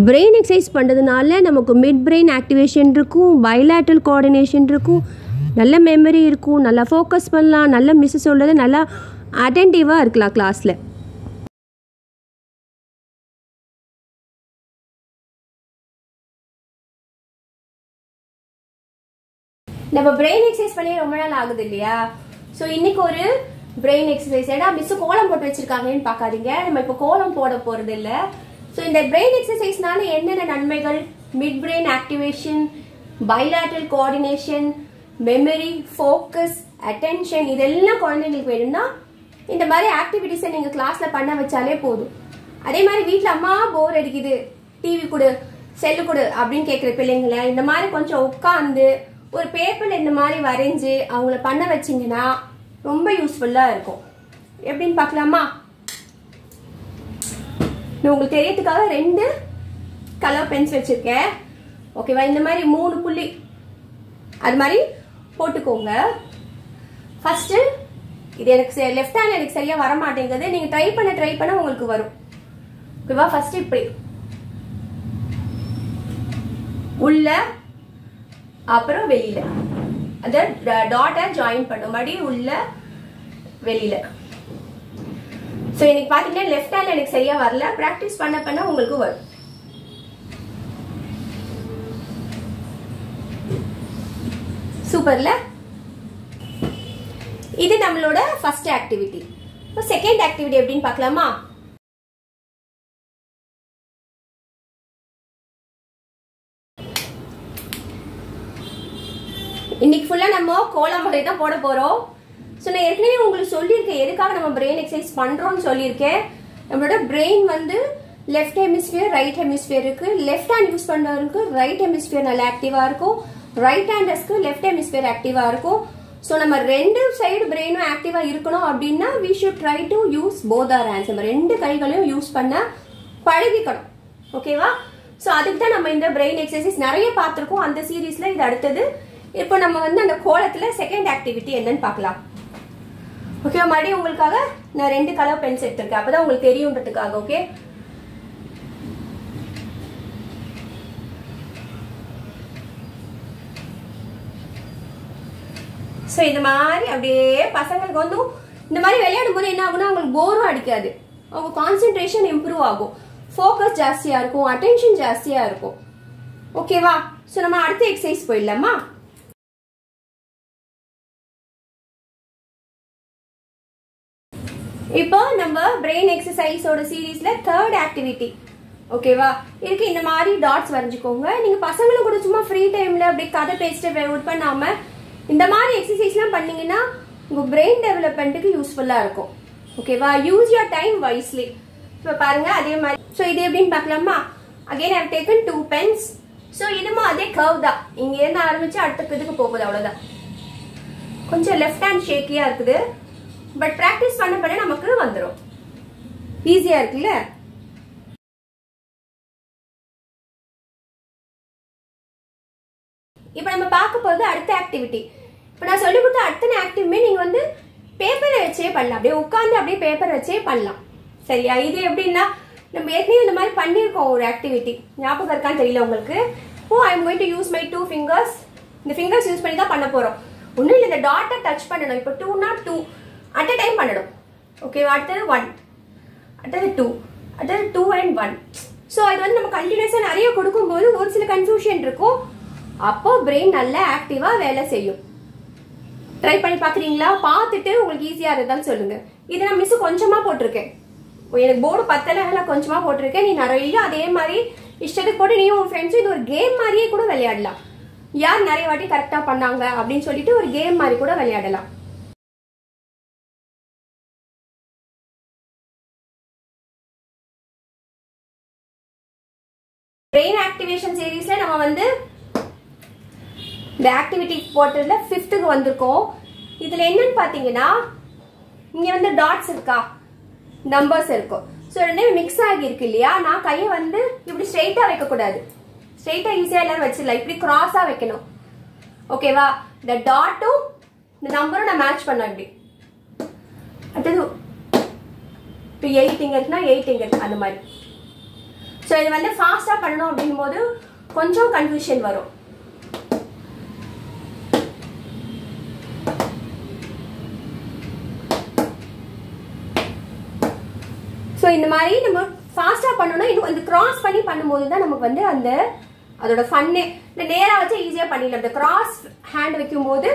Brain exercise பண்ணுறதுனால நமக்கு mid brain activation இருக்கும், பைலேட்ரல் கோஆர்டினேஷன் இருக்கும், நல்ல மெமரி இருக்கும், நல்லா ஃபோக்கஸ் பண்ணலாம், நல்ல மிஸ் சொல்கிறது நல்லா அட்டென்டிவாக இருக்கலாம் கிளாஸில். நம்ம பிரெயின் எக்ஸசைஸ் பண்ணி ரொம்ப நாள் ஆகுது இல்லையா? ஸோ இன்னைக்கு ஒரு பிரெயின் எக்ஸசைஸ். ஏன்னா மிஸ் கோலம் போட்டு வச்சிருக்காங்கன்னு பார்க்காதீங்க, நம்ம இப்போ கோலம் போட போறது இல்லை. ஸோ இந்த பிரெயின் எக்ஸசைஸ்னால என்னென்ன நன்மைகள், mid brain activation, bilateral coordination, memory, focus, attention, இதெல்லாம் குழந்தைங்களுக்கு வேணும்னா இந்த மாதிரி ஆக்டிவிட்டிஸை நீங்கள் கிளாஸில் பண்ண வச்சாலே போதும். அதே மாதிரி வீட்டில் அம்மா போர் அடிக்குது, டிவி கொடு, செல்லு கொடு அப்படின்னு கேட்குற பிள்ளைங்களை இந்த மாதிரி கொஞ்சம் உட்காந்து ஒரு பேப்பரில் இந்த மாதிரி வரைஞ்சி அவங்கள பண்ண வச்சிங்கன்னா ரொம்ப யூஸ்ஃபுல்லாக இருக்கும். எப்படின்னு பார்க்கலாமா? உங்களுக்கு தெரியறதுக்காக 2 கலர் பென்ஸ் வச்சிருக்கேன். ஓகேவா? இந்த மாதிரி 3 புள்ளி அது மாதிரி போட்டுக்கோங்க. ஃபர்ஸ்ட் இது எனக்கு லெஃப்ட் ஹேண்ட் எனக்கு சரியா வர மாட்டேங்குது, நீங்க ட்ரை பண்ண உங்களுக்கு வரும். ஓகேவா? ஃபர்ஸ்ட் இப்படி உள்ள அப்புறம் வெளியில அத டாட்டை ஜாயின் பண்ணும், மறுபடியும் உள்ள வெளியில. சோ எனக்கு பாத்தீங்கன்னா லெஃப்ட் ஹேண்ட் எனக்கு சரியா வரல, பிராக்டிஸ் பண்ண உங்களுக்கு வரும். சூப்பர்ல. இது நம்மளோட ஃபர்ஸ்ட் ஆக்டிவிட்டி. இப்போ செகண்ட் ஆக்டிவிட்டி எப்படின்னு பார்க்கலாமா? இன்னைக்கு ஃபுல்லா நம்ம கோலம் முறை தான் போட போறோம். ஸோ நான் ஏற்கனவே உங்களுக்கு சொல்லியிருக்கேன் எதுக்காக நம்ம பிரெயின் எக்ஸசைஸ் பண்றோம்னு சொல்லியிருக்கேன். நம்மளோட பிரெயின் வந்து லெஃப்ட் ஹெமிஸ்பியர், ரைட் ஹெமிஸ்பியர் இருக்கு. லெஃப்ட் ஹேண்ட் யூஸ் பண்றவருக்கு ரைட் ஹெமிஸ்பியர் நல்லா ஆக்டிவா இருக்கும், ரைட் ஹேண்டர்ஸ்க்கு லெஃப்ட் ஹெமிஸ்பியர் ஆக்டிவா இருக்கும். ஸோ நம்ம 2 சைடு பிரெயினும் ஆக்டிவா இருக்கணும் அப்படின்னா we should try to use both our hands. நம்ம 2 கைகளையும் யூஸ் பண்ண பழகிக்கணும். ஓகேவா? ஸோ அதுக்கு தான் நம்ம இந்த பிரெயின் எக்ஸசைஸ் நிறைய பார்த்துருக்கோம் அந்த சீரீஸ்ல. இது அடுத்தது. இப்போ நம்ம வந்து அந்த கோலத்துல செகண்ட் ஆக்டிவிட்டி என்னன்னு பார்க்கலாம். ஓகேவா? மறுபடியும் உங்களுக்காக நான் 2 கலர் பென்ஸ் எடுத்திருக்கேன், அப்பதான் உங்களுக்கு தெரியுன்றதுக்காக. ஓகே, ஸோ இந்த மாதிரி அப்படியே பசங்களுக்கு வந்து இந்த மாதிரி விளையாடும் போது என்ன ஆகும்னா அவங்களுக்கு போரும் அடிக்காது, அவங்க கான்சென்ட்ரேஷன் இம்ப்ரூவ் ஆகும், ஃபோக்கஸ் ஜாஸ்தியா இருக்கும், அட்டென்ஷன் ஜாஸ்தியா இருக்கும். ஓகேவா? ஸோ நம்ம அடுத்த எக்ஸசைஸ் போயிடலாமா? இப்போ நம்ம பிரெயின் எக்ஸசைஸோட சீரீஸ்ல தேர்ட் ஆக்டிவிட்டி. ஓகேவா? இதுக்கு இந்த மாதிரி டாட்ஸ் வரைஞ்சுக்கோங்க. நீங்க பசங்களும் கூட சும்மா ஃப்ரீ டைம்ல அப்படியே கதை பேசிட்டு ஒர்க் பண்ணாம இந்த மாதிரி எக்ஸசைஸ்லாம் பண்ணீங்கன்னா உங்க பிரெயின் டெவலப்மெண்ட்டுக்கு யூஸ்ஃபுல்லா இருக்கும். ஓகேவா? Use your time wisely. இப்போ பாருங்க அதே மாதிரி. ஸோ இது எப்படின்னு பார்க்கலாமா? Again I have taken 2 pens. So இதுமா அதே கர்வ் தான், இங்க இருந்து ஆரம்பிச்சு அடுத்த இதுக்கு போகுது, அவ்வளவுதான். கொஞ்சம் லெஃப்ட் ஹேண்ட் ஷேக்கியா இருக்குது, பட் பிராக்டிஸ் பண்ண நமக்கு வந்துடும். ஈஸியா இருக்குல்ல? இப்ப நம்ம பார்க்க போறது அடுத்த ஆக்டிவிட்டி. இப்ப நான் சொல்லி கொடுத்த அத்தனை ஆக்டிவிட்டியுமே நீங்க வந்து பேப்பரை வச்சே பண்ணலாம், அப்படியே உட்காந்து அப்படியே பேப்பர் வச்சே பண்ணலாம். சரியா? இது எப்படின்னா நம்ம ஏற்கனவே இந்த மாதிரி பண்ணிருக்கோம் ஒரு ஆக்டிவிட்டி, ஞாபகம் இருக்கான்னு தெரியல உங்களுக்கு. Oh, I am going to use my 2 fingers. இந்த ஃபிங்கர்ஸ் யூஸ் பண்ணி தான் பண்ண போறோம். ஒன்னும் இல்லை, இந்த டாட்டை டச் பண்ணணும். இப்போ 2னா 2 அட் அ டைம் பண்ணணும். ஓகேவா? அடுத்தது 1, அடுத்தது 2, அடுத்தது 2 and 1. ஸோ இது வந்து நம்ம கண்டினியூஸா நிறைய கொடுக்கும்போது ஒரு சில கன்ஃபியூஷன் இருக்கும், அப்போ பிரெயின் நல்லா ஆக்டிவா வேலை செய்யும். ட்ரை பண்ணி பாக்குறீங்களா? பார்த்துட்டு உங்களுக்கு ஈஸியா இருந்தாலும் சொல்லுங்க. இதை நான் மிஸ் கொஞ்சமா போட்டிருக்கேன், எனக்கு போர்டு பத்தல, கொஞ்சமா போட்டிருக்கேன். நீ நிறைய அதே மாதிரி இஷ்டத்துக்கு போட்டு நீ உன் ஃப்ரெண்ட்ஸும் இது ஒரு கேம் மாதிரியே கூட விளையாடலாம். யார் நிறைய வாட்டி கரெக்டா பண்ணாங்க அப்படின்னு சொல்லிட்டு ஒரு கேம் மாதிரி கூட விளையாடலாம். பிரெயின் ஆக்டிவேஷன் சீரீஸ்ல நம்ம வந்து இந்த ஆக்டிவிட்டி போட்டதுல 5th வந்திருக்கோம். இதுல என்னன்னு பாத்தீங்கன்னா இங்க வந்து டாட்ஸ் இருக்கா, நம்பர்ஸ் இருக்கும். ஸோ 2 மிக்ஸ் ஆகி இருக்கு இல்லையா? நான் கையை வந்து இப்படி ஸ்ட்ரெயிட்டா வைக்க கூடாது, ஸ்ட்ரெயிட்டா ஈஸியா எல்லாரும் வச்சிடலாம், இப்படி கிராஸா வைக்கணும். ஓகேவா? இந்த டாட்டும் இந்த நம்பரும் நான் மேட்ச் பண்ண இப்படி. அடுத்தது இப்போ 8 இங்க இருக்குன்னா 8 இங்க இருக்கு, அந்த மாதிரி. ஸோ இது வந்து ஃபாஸ்டா பண்ணணும் அப்படின் போது கொஞ்சம் கன்ஃபியூஷன் வரும். ஸோ இந்த மாதிரி நம்ம ஃபாஸ்டா பண்ணணும். இது வந்து கிராஸ் பண்ணி பண்ணும்போது தான் நமக்கு வந்து அந்த அதோட ஃபன்னே. இந்த நேரா வச்சு ஈஸியா பண்ணிடலாம். இந்த கிராஸ் ஹேண்ட் வைக்கும் போது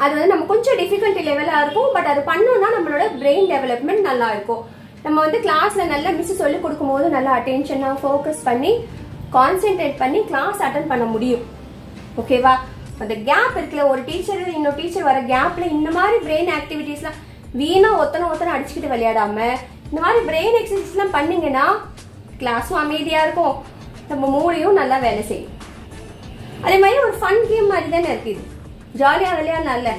அது வந்து நம்ம கொஞ்சம் டிஃபிகல்ட்டி லெவலா இருக்கும். பட் அது பண்ணோம்னா நம்மளோட பிரெயின் டெவலப்மெண்ட் நல்லா இருக்கும். நம்ம வந்து கிளாஸ்ல நல்லா மிஸ் சொல்லி கொடுக்கும் போது நல்லா அட்டென்ஷனா ஃபோக்கஸ் பண்ணி கான்சென்ட்ரேட் பண்ணி கிளாஸ் அட்டன் பண்ண முடியும். ஓகேவா? அந்த கேப் இருக்குல்ல, ஒரு டீச்சர் இன்னொரு டீச்சர் வர கேப்ல இந்த மாதிரி பிரெயின் ஆக்டிவிட்டிஸ்லாம் வீணா ஒத்தனை அடிச்சுக்கிட்டு விளையாடாம இந்த மாதிரி பிரெயின் எக்ஸசைஸ்லாம் பண்ணீங்கன்னா கிளாஸும் அமைதியா இருக்கும், நம்ம மூளையும் நல்லா வேலை செய்யும். அதே மாதிரி ஒரு ஃபன் கேம் மாதிரி தானே இருக்குது, ஜாலியா விளையாடலாம்ல.